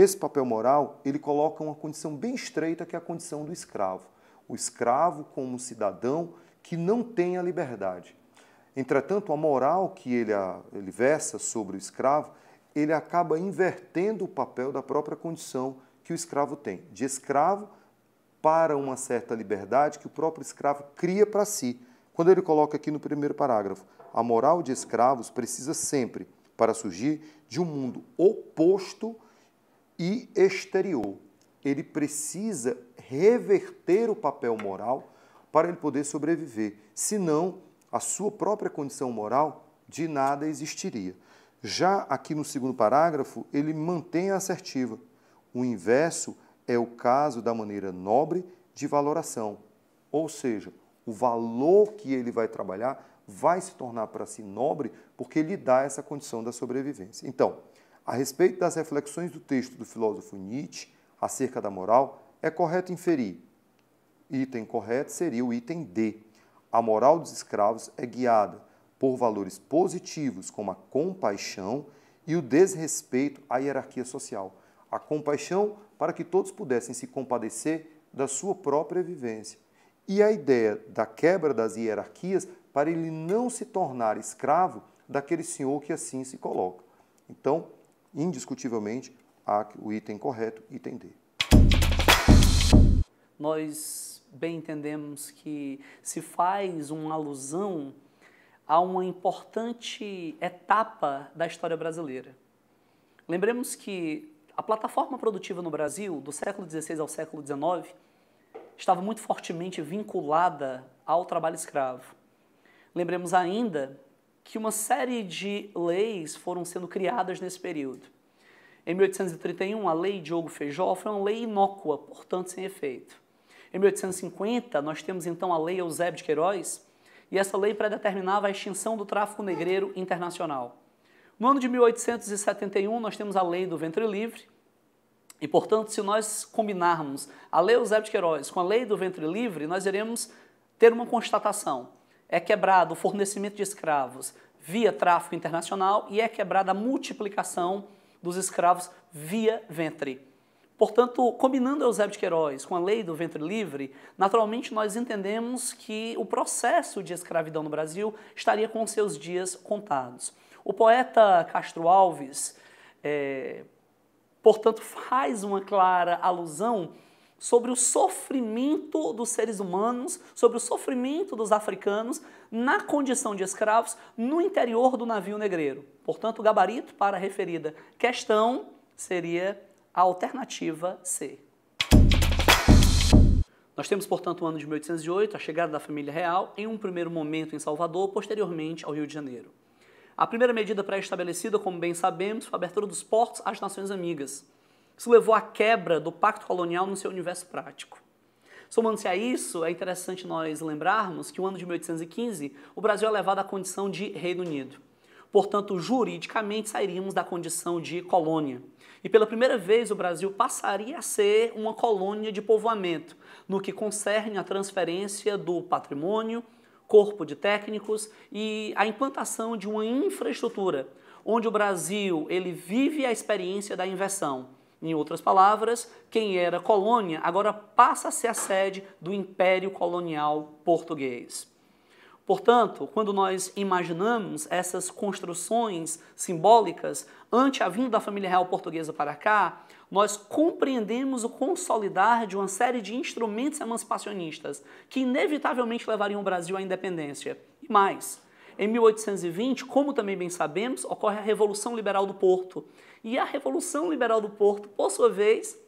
esse papel moral, ele coloca uma condição bem estreita, que é a condição do escravo. O escravo como cidadão que não tem a liberdade. Entretanto, a moral que ele versa sobre o escravo, ele acaba invertendo o papel da própria condição que o escravo tem, de escravo para uma certa liberdade que o próprio escravo cria para si. Quando ele coloca aqui no primeiro parágrafo, a moral de escravos precisa sempre, para surgir, de um mundo oposto e exterior. Ele precisa reverter o papel moral para ele poder sobreviver. Senão, a sua própria condição moral de nada existiria. Já aqui no segundo parágrafo, ele mantém a assertiva. O inverso é o caso da maneira nobre de valoração. Ou seja, o valor que ele vai trabalhar vai se tornar para si nobre porque lhe dá essa condição da sobrevivência. Então, a respeito das reflexões do texto do filósofo Nietzsche acerca da moral, é correto inferir. Item correto seria o item D. A moral dos escravos é guiada por valores positivos como a compaixão e o desrespeito à hierarquia social. A compaixão para que todos pudessem se compadecer da sua própria vivência. E a ideia da quebra das hierarquias para ele não se tornar escravo daquele senhor que assim se coloca. Então, indiscutivelmente, há o item correto, item D. Nós bem entendemos que se faz uma alusão a uma importante etapa da história brasileira. Lembremos que a plataforma produtiva no Brasil, do século XVI ao século XIX, estava muito fortemente vinculada ao trabalho escravo. Lembremos ainda que uma série de leis foram sendo criadas nesse período. Em 1831, a Lei Diogo Feijó foi uma lei inócua, portanto sem efeito. Em 1850, nós temos então a Lei Eusébio de Queiroz, e essa lei predeterminava a extinção do tráfico negreiro internacional. No ano de 1871, nós temos a Lei do Ventre Livre, e, portanto, se nós combinarmos a Lei Eusébio de Queiroz com a Lei do Ventre Livre, nós iremos ter uma constatação. É quebrado o fornecimento de escravos via tráfico internacional e é quebrada a multiplicação dos escravos via ventre. Portanto, combinando Eusébio de Queiroz com a Lei do Ventre Livre, naturalmente nós entendemos que o processo de escravidão no Brasil estaria com seus dias contados. O poeta Castro Alves, portanto, faz uma clara alusão sobre o sofrimento dos seres humanos, sobre o sofrimento dos africanos na condição de escravos no interior do navio negreiro. Portanto, o gabarito para a referida questão seria a alternativa C. Nós temos, portanto, o ano de 1808, a chegada da família real, em um primeiro momento em Salvador, posteriormente ao Rio de Janeiro. A primeira medida pré-estabelecida, como bem sabemos, foi a abertura dos portos às nações amigas. Isso levou à quebra do pacto colonial no seu universo prático. Somando-se a isso, é interessante nós lembrarmos que o ano de 1815, o Brasil é levado à condição de Reino Unido. Portanto, juridicamente, sairíamos da condição de colônia. E pela primeira vez, o Brasil passaria a ser uma colônia de povoamento, no que concerne a transferência do patrimônio, corpo de técnicos e a implantação de uma infraestrutura, onde o Brasil ele vive a experiência da inversão. Em outras palavras, quem era colônia agora passa a ser a sede do Império Colonial Português. Portanto, quando nós imaginamos essas construções simbólicas ante a vinda da família real portuguesa para cá, nós compreendemos o consolidar de uma série de instrumentos emancipacionistas que inevitavelmente levariam o Brasil à independência. E mais, em 1820, como também bem sabemos, ocorre a Revolução Liberal do Porto. E a Revolução Liberal do Porto, por sua vez,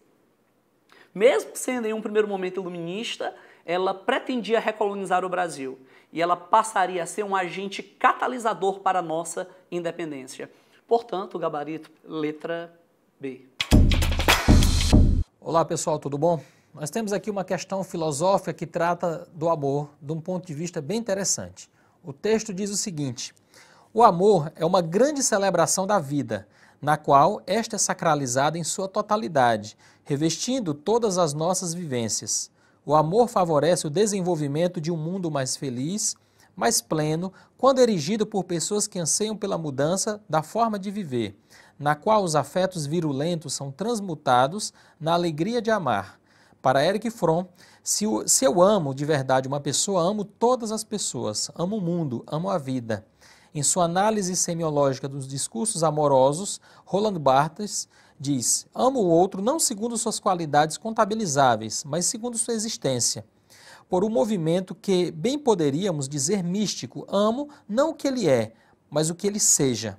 mesmo sendo em um primeiro momento iluminista, ela pretendia recolonizar o Brasil. E ela passaria a ser um agente catalisador para a nossa independência. Portanto, o gabarito, letra B. Olá pessoal, tudo bom? Nós temos aqui uma questão filosófica que trata do amor de um ponto de vista bem interessante. O texto diz o seguinte: o amor é uma grande celebração da vida, na qual esta é sacralizada em sua totalidade, revestindo todas as nossas vivências. O amor favorece o desenvolvimento de um mundo mais feliz, mais pleno, quando erigido por pessoas que anseiam pela mudança da forma de viver, na qual os afetos virulentos são transmutados na alegria de amar. Para Erich Fromm, se eu amo de verdade uma pessoa, amo todas as pessoas, amo o mundo, amo a vida. Em sua análise semiológica dos discursos amorosos, Roland Barthes diz: amo o outro não segundo suas qualidades contabilizáveis, mas segundo sua existência. Por um movimento que bem poderíamos dizer místico, amo não o que ele é, mas o que ele seja.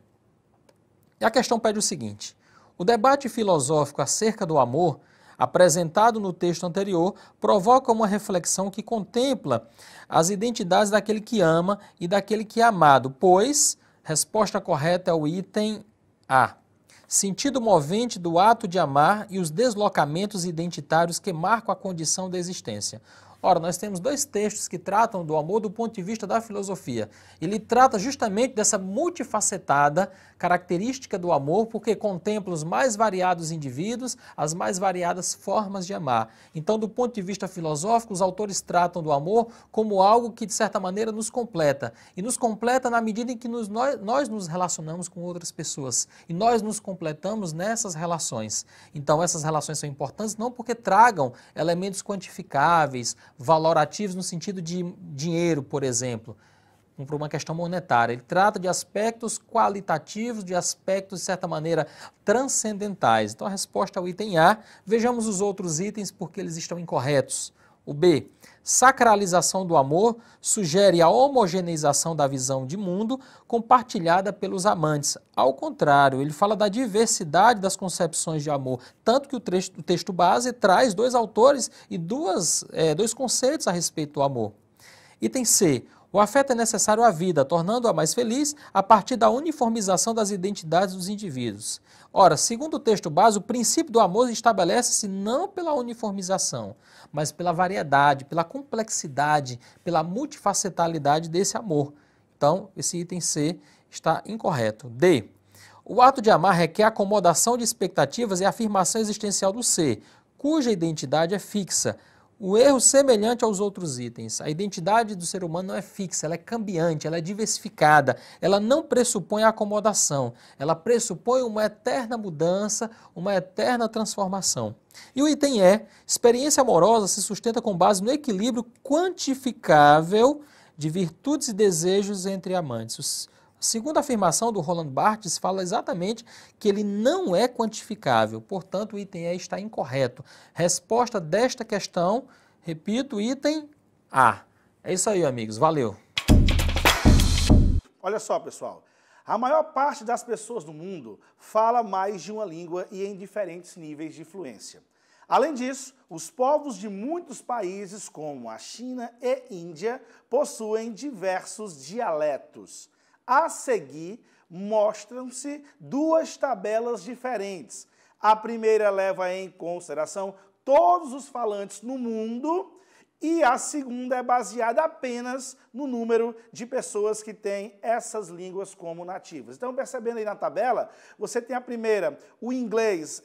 E a questão pede o seguinte: o debate filosófico acerca do amor, apresentado no texto anterior, provoca uma reflexão que contempla as identidades daquele que ama e daquele que é amado, pois, resposta correta é o item A. Sentido movente do ato de amar e os deslocamentos identitários que marcam a condição da existência. Ora, nós temos dois textos que tratam do amor do ponto de vista da filosofia. Ele trata justamente dessa multifacetada característica do amor, porque contempla os mais variados indivíduos, as mais variadas formas de amar. Então, do ponto de vista filosófico, os autores tratam do amor como algo que, de certa maneira, nos completa. E nos completa na medida em que nós nos relacionamos com outras pessoas. E nós nos completamos nessas relações. Então, essas relações são importantes não porque tragam elementos quantificáveis, valorativos no sentido de dinheiro, por exemplo, por uma questão monetária. Ele trata de aspectos qualitativos, de aspectos, de certa maneira, transcendentais. Então, a resposta ao item A. Vejamos os outros itens porque eles estão incorretos. O B. Sacralização do amor sugere a homogeneização da visão de mundo compartilhada pelos amantes. Ao contrário, ele fala da diversidade das concepções de amor, tanto que o texto base traz dois autores e dois conceitos a respeito do amor. Item C. O afeto é necessário à vida, tornando-a mais feliz a partir da uniformização das identidades dos indivíduos. Ora, segundo o texto base, o princípio do amor estabelece-se não pela uniformização, mas pela variedade, pela complexidade, pela multifacetalidade desse amor. Então, esse item C está incorreto. D. O ato de amar requer acomodação de expectativas e afirmação existencial do ser, cuja identidade é fixa. O erro semelhante aos outros itens. A identidade do ser humano não é fixa, ela é cambiante, ela é diversificada, ela não pressupõe a acomodação, ela pressupõe uma eterna mudança, uma eterna transformação. E o item E, experiência amorosa se sustenta com base no equilíbrio quantificável de virtudes e desejos entre amantes. A segunda afirmação do Roland Barthes fala exatamente que ele não é quantificável, portanto o item E está incorreto. Resposta desta questão, repito, item A. É isso aí, amigos, valeu. Olha só, pessoal, a maior parte das pessoas do mundo fala mais de uma língua e em diferentes níveis de fluência. Além disso, os povos de muitos países, como a China e Índia, possuem diversos dialetos. A seguir, mostram-se duas tabelas diferentes. A primeira leva em consideração todos os falantes no mundo e a segunda é baseada apenas no número de pessoas que têm essas línguas como nativas. Então, percebendo aí na tabela, você tem a primeira, o inglês,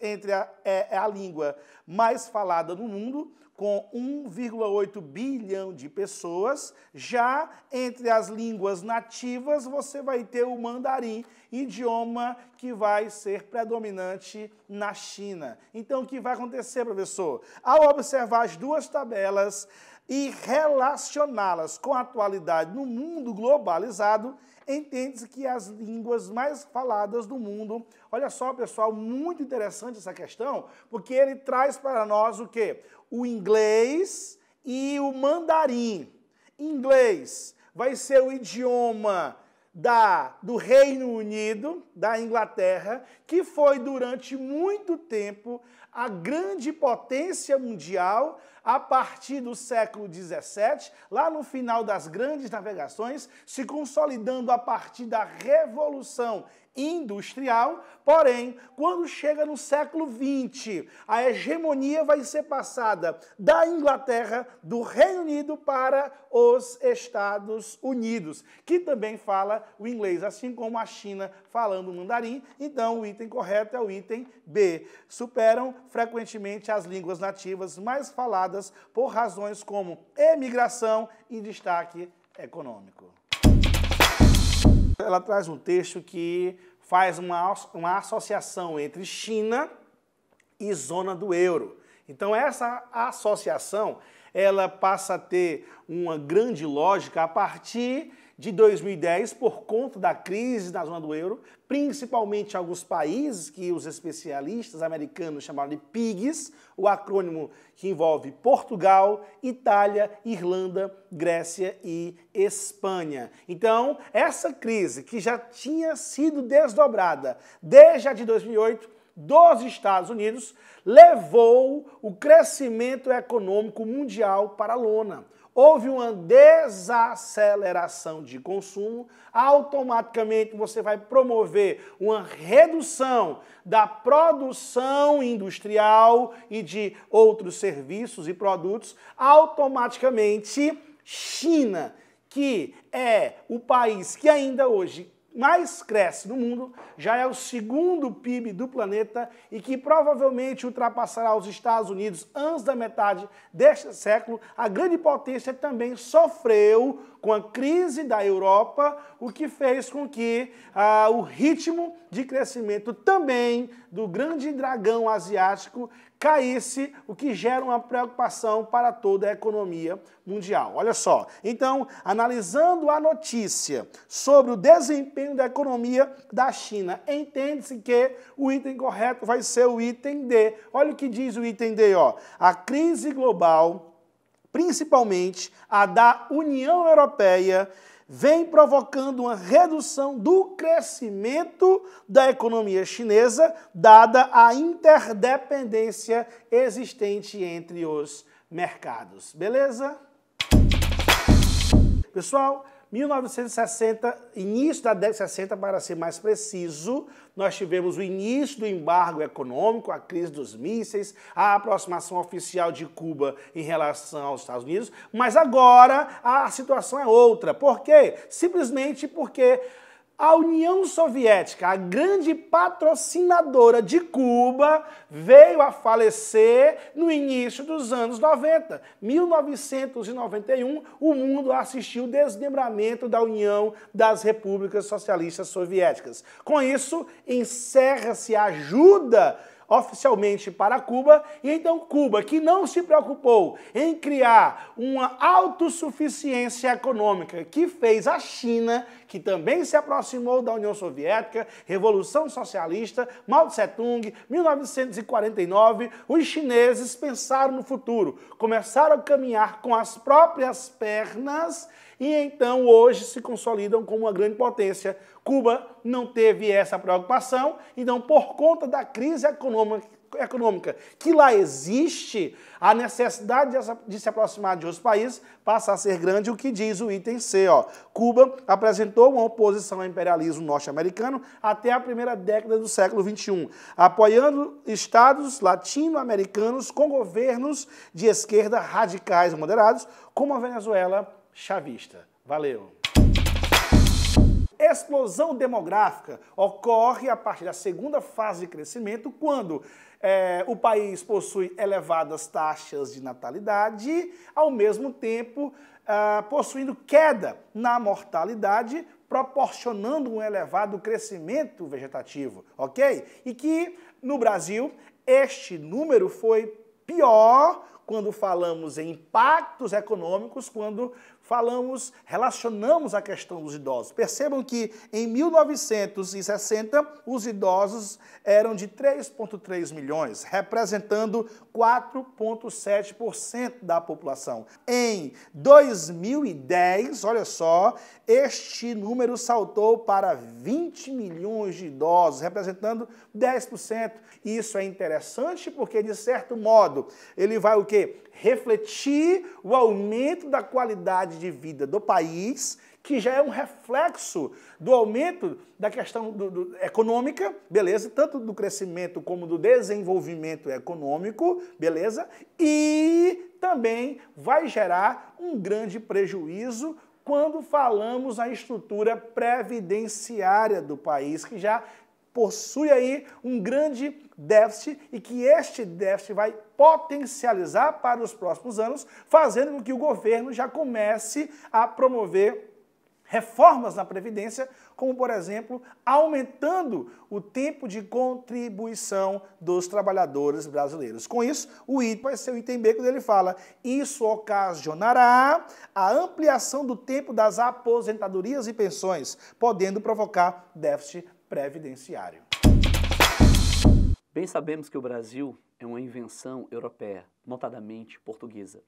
é a língua mais falada no mundo, com 1,8 bilhão de pessoas. Já entre as línguas nativas, você vai ter o mandarim, idioma que vai ser predominante na China. Então, o que vai acontecer, professor? Ao observar as duas tabelas e relacioná-las com a atualidade no mundo globalizado, entende-se que as línguas mais faladas do mundo... Olha só, pessoal, muito interessante essa questão, porque ele traz para nós o quê? O inglês e o mandarim. Inglês vai ser o idioma do Reino Unido, da Inglaterra, que foi durante muito tempo a grande potência mundial a partir do século XVII, lá no final das grandes navegações, se consolidando a partir da Revolução Industrial. Porém, quando chega no século XX, a hegemonia vai ser passada da Inglaterra, do Reino Unido, para os Estados Unidos, que também fala o inglês, assim como a China falando o mandarim. Então, o item correto é o item B. Superam frequentemente as línguas nativas mais faladas por razões como emigração e destaque econômico. Ela traz um texto que faz uma associação entre China e zona do euro. Então essa associação, ela passa a ter uma grande lógica a partir de 2010 por conta da crise da zona do euro, principalmente em alguns países que os especialistas americanos chamaram de PIGs, o acrônimo que envolve Portugal, Itália, Irlanda, Grécia e Espanha. Então, essa crise que já tinha sido desdobrada desde a de 2008, dos Estados Unidos, levou o crescimento econômico mundial para a lona. Houve uma desaceleração de consumo, automaticamente você vai promover uma redução da produção industrial e de outros serviços e produtos, automaticamente China, que é o país que ainda hoje mais cresce no mundo, já é o segundo PIB do planeta e que provavelmente ultrapassará os Estados Unidos antes da metade deste século. A grande potência também sofreu com a crise da Europa, o que fez com que o ritmo de crescimento também do grande dragão asiático caísse, o que gera uma preocupação para toda a economia mundial. Olha só, então, analisando a notícia sobre o desempenho da economia da China, entende-se que o item correto vai ser o item D. Olha o que diz o item D, ó. A crise global, principalmente a da União Europeia, vem provocando uma redução do crescimento da economia chinesa, dada a interdependência existente entre os mercados. Beleza? Pessoal, 1960, início da década de 60, para ser mais preciso, nós tivemos o início do embargo econômico, a crise dos mísseis, a aproximação oficial de Cuba em relação aos Estados Unidos, mas agora a situação é outra. Por quê? Simplesmente porque a União Soviética, a grande patrocinadora de Cuba, veio a falecer no início dos anos 90. 1991, o mundo assistiu ao desmembramento da União das Repúblicas Socialistas Soviéticas. Com isso, encerra-se a ajuda oficialmente para Cuba, e então Cuba, que não se preocupou em criar uma autossuficiência econômica, que fez a China, que também se aproximou da União Soviética, Revolução Socialista, Mao Tse-tung, 1949, os chineses pensaram no futuro, começaram a caminhar com as próprias pernas e então hoje se consolidam como uma grande potência. Cuba não teve essa preocupação, então por conta da crise econômica que lá existe, a necessidade de se aproximar de outros países passa a ser grande, o que diz o item C. Ó. Cuba apresentou uma oposição ao imperialismo norte-americano até a primeira década do século XXI, apoiando estados latino-americanos com governos de esquerda radicais e moderados, como a Venezuela chavista. Valeu! Explosão demográfica ocorre a partir da segunda fase de crescimento, quando o país possui elevadas taxas de natalidade, ao mesmo tempo possuindo queda na mortalidade, proporcionando um elevado crescimento vegetativo, ok? E que no Brasil este número foi pior quando falamos em impactos econômicos, quando relacionamos a questão dos idosos. Percebam que em 1960 os idosos eram de 3,3 milhões, representando 4,7% da população. Em 2010, olha só, este número saltou para 20 milhões de idosos, representando 10%. Isso é interessante porque, de certo modo, ele vai o quê? Refletir o aumento da qualidade de vida do país, que já é um reflexo do aumento da questão econômica, beleza? Tanto do crescimento como do desenvolvimento econômico, beleza? E também vai gerar um grande prejuízo quando falamos a estrutura previdenciária do país, que já possui aí um grande déficit e que este déficit vai potencializar para os próximos anos, fazendo com que o governo já comece a promover reformas na Previdência, como, por exemplo, aumentando o tempo de contribuição dos trabalhadores brasileiros. Com isso, o item vai ser o item B, quando ele fala: isso ocasionará a ampliação do tempo das aposentadorias e pensões, podendo provocar déficit previdenciário. Bem sabemos que o Brasil é uma invenção europeia, notadamente portuguesa,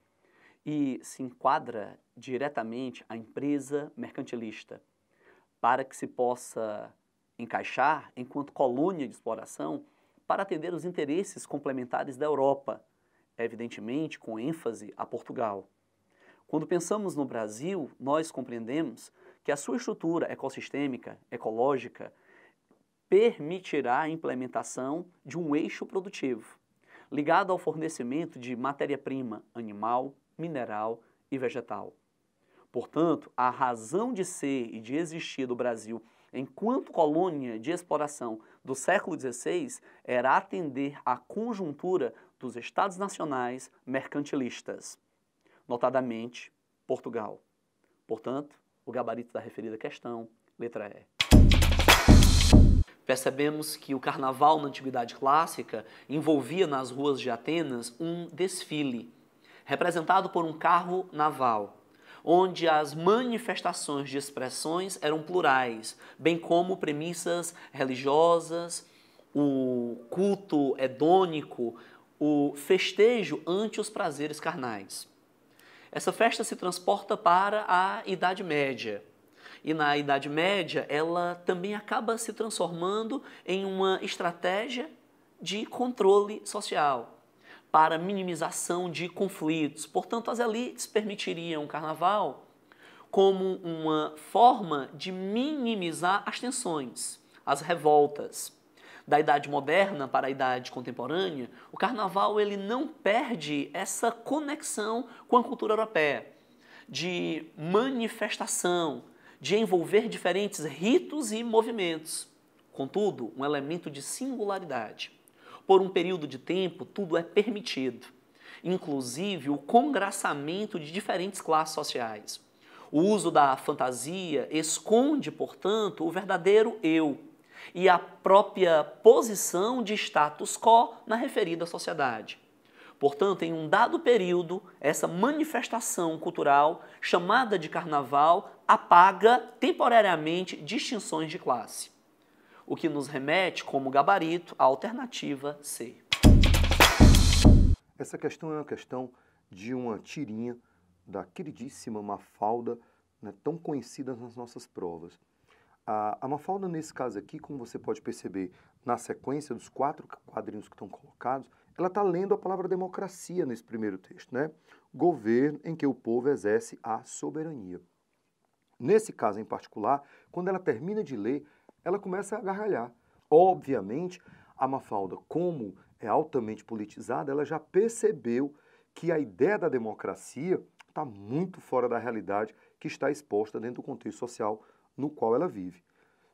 e se enquadra diretamente à empresa mercantilista, para que se possa encaixar enquanto colônia de exploração para atender os interesses complementares da Europa, evidentemente com ênfase a Portugal. Quando pensamos no Brasil, nós compreendemos que a sua estrutura ecossistêmica, ecológica, permitirá a implementação de um eixo produtivo, ligado ao fornecimento de matéria-prima animal, mineral e vegetal. Portanto, a razão de ser e de existir do Brasil enquanto colônia de exploração do século XVI era atender à conjuntura dos Estados nacionais mercantilistas, notadamente Portugal. Portanto, o gabarito da referida questão, letra E. Percebemos que o carnaval na Antiguidade Clássica envolvia nas ruas de Atenas um desfile, representado por um carro naval, onde as manifestações de expressões eram plurais, bem como premissas religiosas, o culto hedônico, o festejo ante os prazeres carnais. Essa festa se transporta para a Idade Média. E na Idade Média, ela também acaba se transformando em uma estratégia de controle social, para minimização de conflitos. Portanto, as elites permitiriam o carnaval como uma forma de minimizar as tensões, as revoltas. Da Idade Moderna para a Idade Contemporânea, o carnaval ele não perde essa conexão com a cultura europeia, de manifestação, de envolver diferentes ritos e movimentos. Contudo, um elemento de singularidade. Por um período de tempo, tudo é permitido, inclusive o congraçamento de diferentes classes sociais. O uso da fantasia esconde, portanto, o verdadeiro eu e a própria posição de status quo na referida sociedade. Portanto, em um dado período, essa manifestação cultural, chamada de carnaval, apaga temporariamente distinções de classe, o que nos remete como gabarito à alternativa C. Essa questão é uma questão de uma tirinha da queridíssima Mafalda, né, tão conhecida nas nossas provas. A Mafalda, nesse caso aqui, como você pode perceber na sequência dos 4 quadrinhos que estão colocados, ela está lendo a palavra democracia nesse primeiro texto, né? Governo em que o povo exerce a soberania. Nesse caso em particular, quando ela termina de ler, ela começa a gargalhar. Obviamente, a Mafalda, como é altamente politizada, ela já percebeu que a ideia da democracia está muito fora da realidade que está exposta dentro do contexto social no qual ela vive.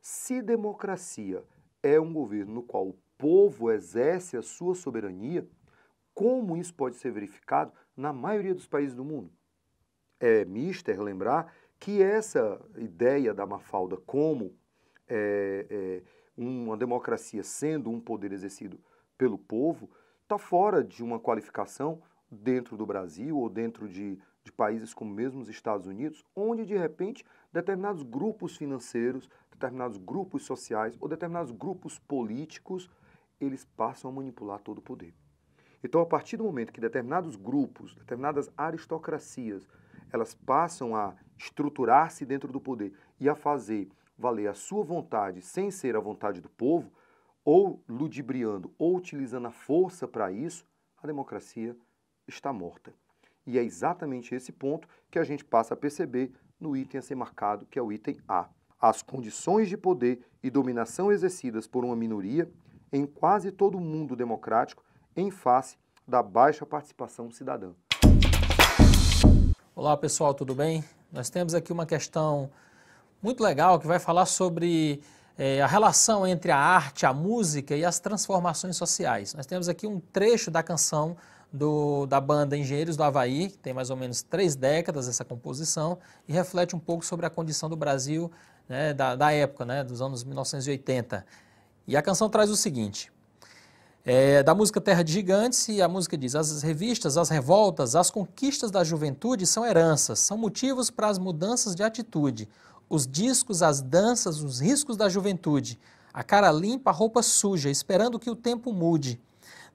Se democracia é um governo no qual o povo exerce a sua soberania, como isso pode ser verificado na maioria dos países do mundo? É mister lembrar que essa ideia da Mafalda como uma democracia sendo um poder exercido pelo povo está fora de uma qualificação dentro do Brasil ou dentro de países como mesmo os Estados Unidos, onde de repente determinados grupos financeiros, determinados grupos sociais ou determinados grupos políticos, eles passam a manipular todo o poder. Então, a partir do momento que determinados grupos, determinadas aristocracias, elas passam a estruturar-se dentro do poder e a fazer valer a sua vontade sem ser a vontade do povo, ou ludibriando ou utilizando a força para isso, a democracia está morta. E é exatamente esse ponto que a gente passa a perceber no item a ser marcado, que é o item A. As condições de poder e dominação exercidas por uma minoria em quase todo o mundo democrático em face da baixa participação cidadã. Olá pessoal, tudo bem? Nós temos aqui uma questão muito legal que vai falar sobre a relação entre a arte, a música e as transformações sociais. Nós temos aqui um trecho da canção da banda Engenheiros do Havaí, que tem mais ou menos 3 décadas essa composição, e reflete um pouco sobre a condição do Brasil, né, da época, né, dos anos 1980. E a canção traz o seguinte, da música Terra de Gigantes, e a música diz: as revistas, as revoltas, as conquistas da juventude são heranças, são motivos para as mudanças de atitude. Os discos, as danças, os riscos da juventude, a cara limpa, a roupa suja, esperando que o tempo mude.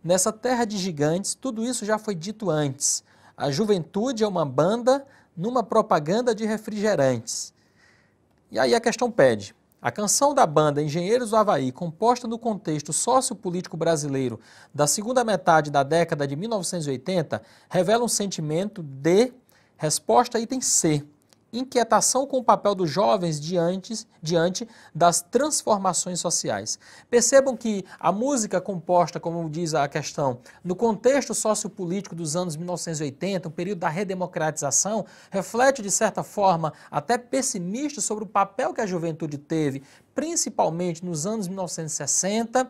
Nessa terra de gigantes, tudo isso já foi dito antes. A juventude é uma banda numa propaganda de refrigerantes. E aí a questão pede. A canção da banda Engenheiros do Havaí, composta no contexto sociopolítico brasileiro da segunda metade da década de 1980, revela um sentimento de resposta item C, inquietação com o papel dos jovens diante das transformações sociais. Percebam que a música composta, como diz a questão, no contexto sociopolítico dos anos 1980, o período da redemocratização, reflete de certa forma até pessimista sobre o papel que a juventude teve, principalmente nos anos 1960,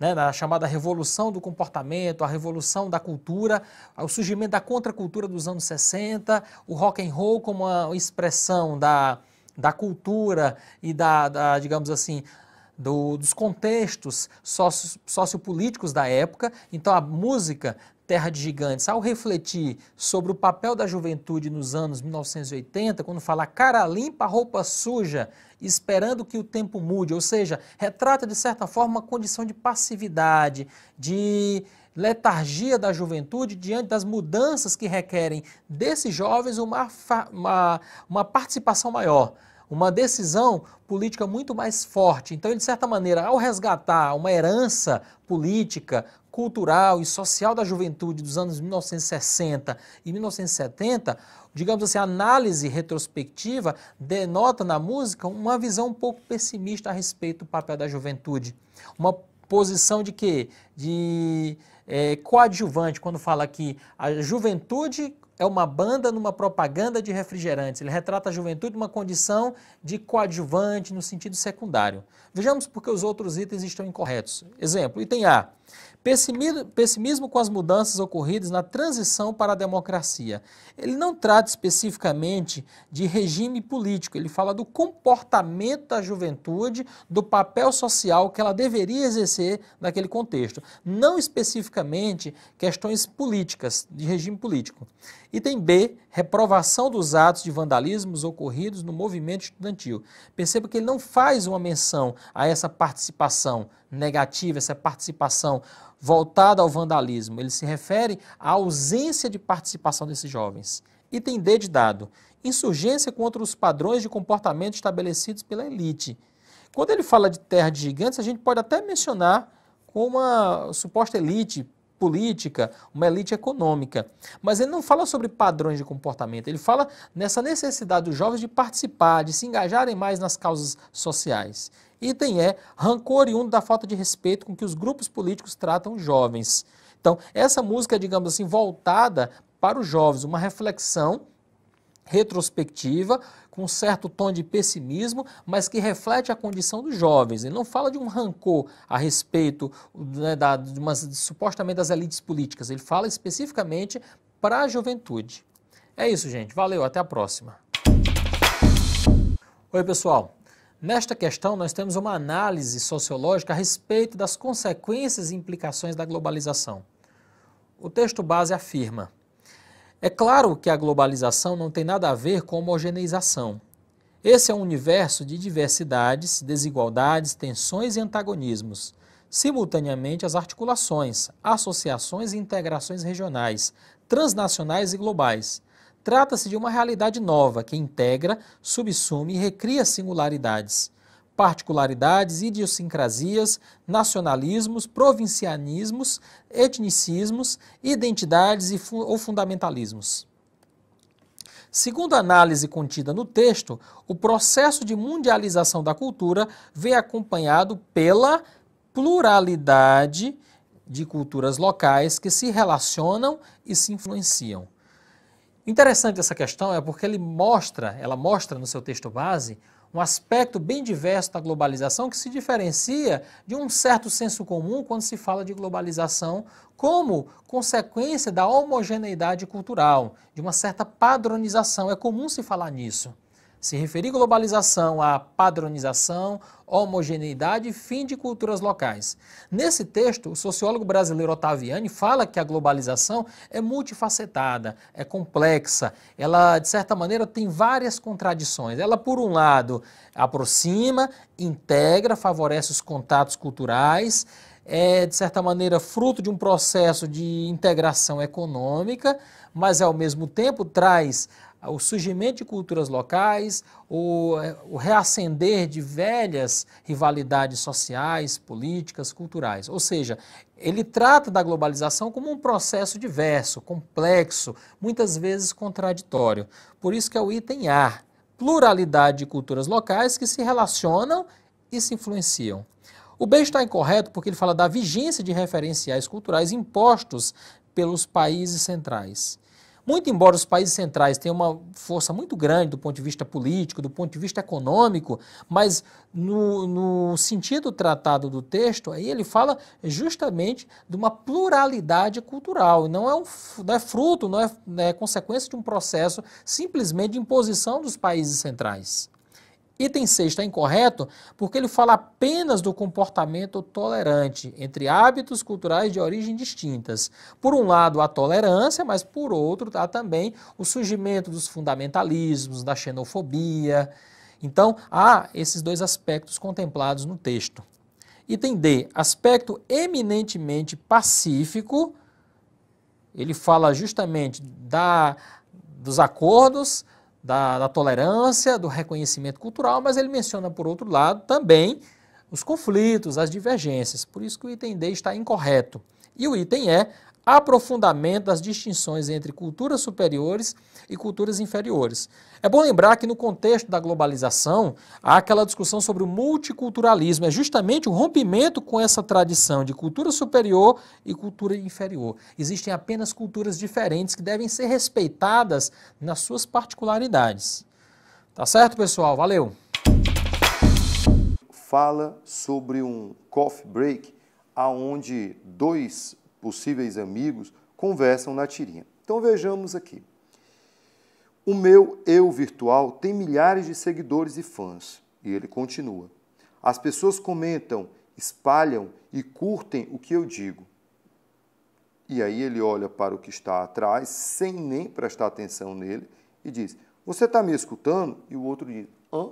na chamada revolução do comportamento, a revolução da cultura, o surgimento da contracultura dos anos 60, o rock and roll como uma expressão da cultura e digamos assim, dos contextos sociopolíticos da época. Então a música Terra de Gigantes, ao refletir sobre o papel da juventude nos anos 1980, quando fala cara limpa, roupa suja, esperando que o tempo mude, ou seja, retrata de certa forma uma condição de passividade, de letargia da juventude diante das mudanças que requerem desses jovens uma participação maior, uma decisão política muito mais forte. Então, de certa maneira, ao resgatar uma herança política, cultural e social da juventude dos anos 1960 e 1970, digamos assim, a análise retrospectiva denota na música uma visão um pouco pessimista a respeito do papel da juventude. Uma posição de quê? Coadjuvante, quando fala que a juventude é uma banda numa propaganda de refrigerantes. Ele retrata a juventude numa condição de coadjuvante no sentido secundário. Vejamos porque os outros itens estão incorretos. Exemplo, item A. Pessimismo com as mudanças ocorridas na transição para a democracia. Ele não trata especificamente de regime político, ele fala do comportamento da juventude, do papel social que ela deveria exercer naquele contexto, não especificamente questões políticas, de regime político. Item B, reprovação dos atos de vandalismos ocorridos no movimento estudantil. Perceba que ele não faz uma menção a essa participação negativa, essa participação voltada ao vandalismo. Ele se refere à ausência de participação desses jovens. Item D de dado, insurgência contra os padrões de comportamento estabelecidos pela elite. Quando ele fala de terra de gigantes, a gente pode até mencionar com uma suposta elite política, uma elite econômica. Mas ele não fala sobre padrões de comportamento, ele fala nessa necessidade dos jovens de participar, de se engajarem mais nas causas sociais. Item E, rancor oriundo da falta de respeito com que os grupos políticos tratam os jovens. Então, essa música é, digamos assim, voltada para os jovens, uma reflexão retrospectiva, com um certo tom de pessimismo, mas que reflete a condição dos jovens. Ele não fala de um rancor a respeito, né, supostamente das elites políticas, ele fala especificamente para a juventude. É isso, gente. Valeu, até a próxima. Oi, pessoal. Nesta questão, nós temos uma análise sociológica a respeito das consequências e implicações da globalização. O texto base afirma: é claro que a globalização não tem nada a ver com homogeneização. Esse é um universo de diversidades, desigualdades, tensões e antagonismos. Simultaneamente, as articulações, associações e integrações regionais, transnacionais e globais. Trata-se de uma realidade nova que integra, subsume e recria singularidades, particularidades, idiosincrasias, nacionalismos, provincianismos, etnicismos, identidades ou fundamentalismos. Segundo a análise contida no texto, o processo de mundialização da cultura vem acompanhado pela pluralidade de culturas locais que se relacionam e se influenciam. Interessante essa questão é porque ela mostra no seu texto base um aspecto bem diverso da globalização que se diferencia de um certo senso comum quando se fala de globalização como consequência da homogeneidade cultural, de uma certa padronização. É comum se falar nisso. Se referir globalização à padronização, homogeneidade e fim de culturas locais. Nesse texto, o sociólogo brasileiro Ottaviani fala que a globalização é multifacetada, é complexa, ela, de certa maneira, tem várias contradições. Ela, por um lado, aproxima, integra, favorece os contatos culturais, é, de certa maneira, fruto de um processo de integração econômica, mas, ao mesmo tempo, traz o surgimento de culturas locais, o reacender de velhas rivalidades sociais, políticas, culturais. Ou seja, ele trata da globalização como um processo diverso, complexo, muitas vezes contraditório. Por isso que é o item A, pluralidade de culturas locais que se relacionam e se influenciam. O B está incorreto porque ele fala da vigência de referenciais culturais impostos pelos países centrais. Muito embora os países centrais tenham uma força muito grande do ponto de vista político, do ponto de vista econômico, mas no sentido tratado do texto, aí ele fala justamente de uma pluralidade cultural. Não é fruto, não é consequência de um processo simplesmente de imposição dos países centrais. Item 6 está incorreto porque ele fala apenas do comportamento tolerante entre hábitos culturais de origem distintas. Por um lado, a tolerância, mas por outro, há também o surgimento dos fundamentalismos, da xenofobia. Então, há esses dois aspectos contemplados no texto. Item D, aspecto eminentemente pacífico. Ele fala justamente dos acordos, da tolerância, do reconhecimento cultural, mas ele menciona, por outro lado, também os conflitos, as divergências. Por isso que o item D está incorreto. E o item E, aprofundamento das distinções entre culturas superiores e culturas inferiores. É bom lembrar que no contexto da globalização há aquela discussão sobre o multiculturalismo, é justamente o rompimento com essa tradição de cultura superior e cultura inferior. Existem apenas culturas diferentes que devem ser respeitadas nas suas particularidades. Tá certo, pessoal? Valeu! Fala sobre um coffee break aonde dois possíveis amigos conversam na tirinha. Então vejamos aqui. O meu eu virtual tem milhares de seguidores e fãs. E ele continua. As pessoas comentam, espalham e curtem o que eu digo. E aí ele olha para o que está atrás, sem nem prestar atenção nele, e diz, você está me escutando? E o outro diz, hã?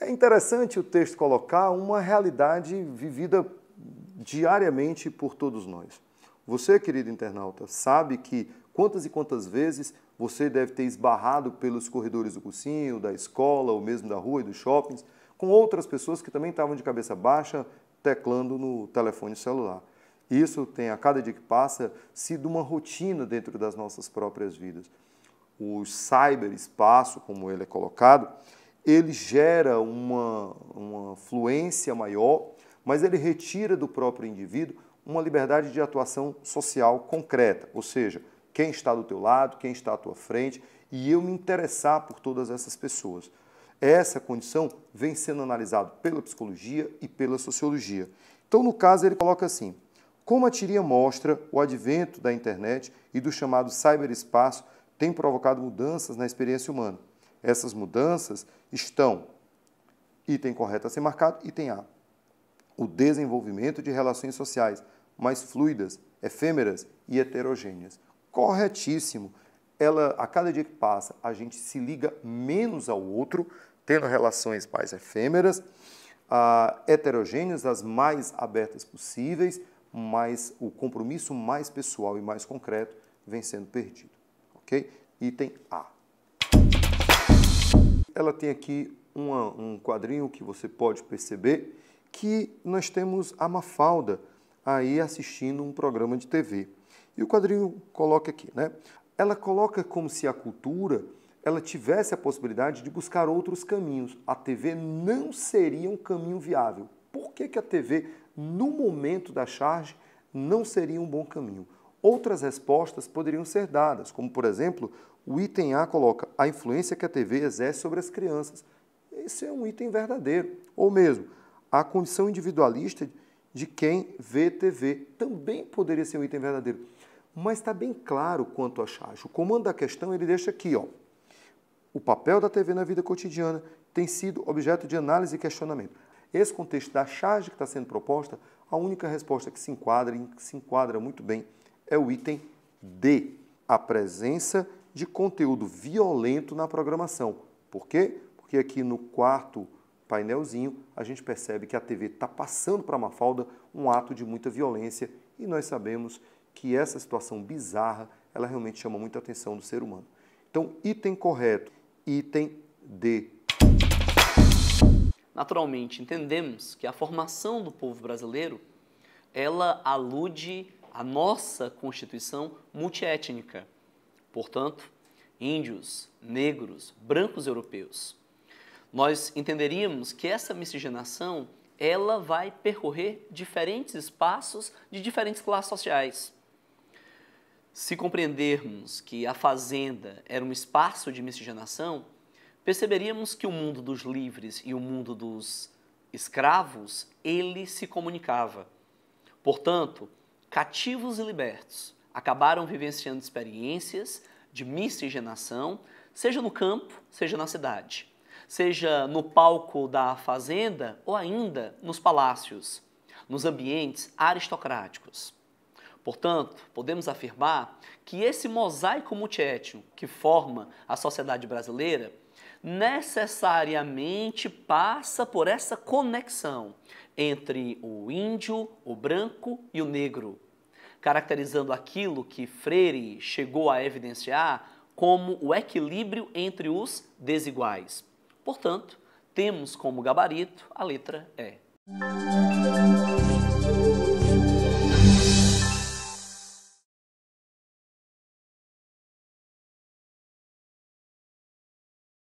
É interessante o texto colocar uma realidade vivida diariamente por todos nós. Você, querido internauta, sabe que quantas e quantas vezes você deve ter esbarrado pelos corredores do cursinho, da escola, ou mesmo da rua e dos shoppings, com outras pessoas que também estavam de cabeça baixa, teclando no telefone celular. Isso tem, a cada dia que passa, sido uma rotina dentro das nossas próprias vidas. O cyberespaço, como ele é colocado, ele gera uma fluência maior, mas ele retira do próprio indivíduo uma liberdade de atuação social concreta, ou seja, quem está do teu lado, quem está à tua frente, e eu me interessar por todas essas pessoas. Essa condição vem sendo analisada pela psicologia e pela sociologia. Então, no caso, ele coloca assim, como a tirinha mostra, o advento da internet e do chamado cyberespaço tem provocado mudanças na experiência humana. Essas mudanças estão, item correto a ser marcado, item A, o desenvolvimento de relações sociais mais fluidas, efêmeras e heterogêneas. Corretíssimo. A cada dia que passa, a gente se liga menos ao outro, tendo relações mais efêmeras, heterogêneas, as mais abertas possíveis, mas o compromisso mais pessoal e mais concreto vem sendo perdido. Ok? Item A. Ela tem aqui um quadrinho que você pode perceber que nós temos a Mafalda aí assistindo um programa de TV. E o quadrinho coloca aqui, né? Ela coloca como se a cultura ela tivesse a possibilidade de buscar outros caminhos. A TV não seria um caminho viável. Por que a TV, no momento da charge, não seria um bom caminho? Outras respostas poderiam ser dadas, como, por exemplo, o item A coloca a influência que a TV exerce sobre as crianças. esse é um item verdadeiro. Ou mesmo, a condição individualista de quem vê TV também poderia ser um item verdadeiro. Mas está bem claro quanto à charge. O comando da questão ele deixa aqui, ó, o papel da TV na vida cotidiana tem sido objeto de análise e questionamento. Esse contexto da charge que está sendo proposta, a única resposta que se enquadra muito bem é o item D, a presença de conteúdo violento na programação. Por quê? Porque aqui no quarto painelzinho a gente percebe que a TV está passando para a Mafalda um ato de muita violência e nós sabemos que essa situação bizarra, ela realmente chama muita atenção do ser humano. Então, item correto, item D. Naturalmente, entendemos que a formação do povo brasileiro, ela alude à nossa Constituição multiétnica. Portanto, índios, negros, brancos europeus. Nós entenderíamos que essa miscigenação, ela vai percorrer diferentes espaços de diferentes classes sociais. Se compreendermos que a fazenda era um espaço de miscigenação, perceberíamos que o mundo dos livres e o mundo dos escravos, ele se comunicava. Portanto, cativos e libertos acabaram vivenciando experiências de miscigenação, seja no campo, seja na cidade, seja no palco da fazenda ou ainda nos palácios, nos ambientes aristocráticos. Portanto, podemos afirmar que esse mosaico multiétnico que forma a sociedade brasileira necessariamente passa por essa conexão entre o índio, o branco e o negro, caracterizando aquilo que Freire chegou a evidenciar como o equilíbrio entre os desiguais. Portanto, temos como gabarito a letra E.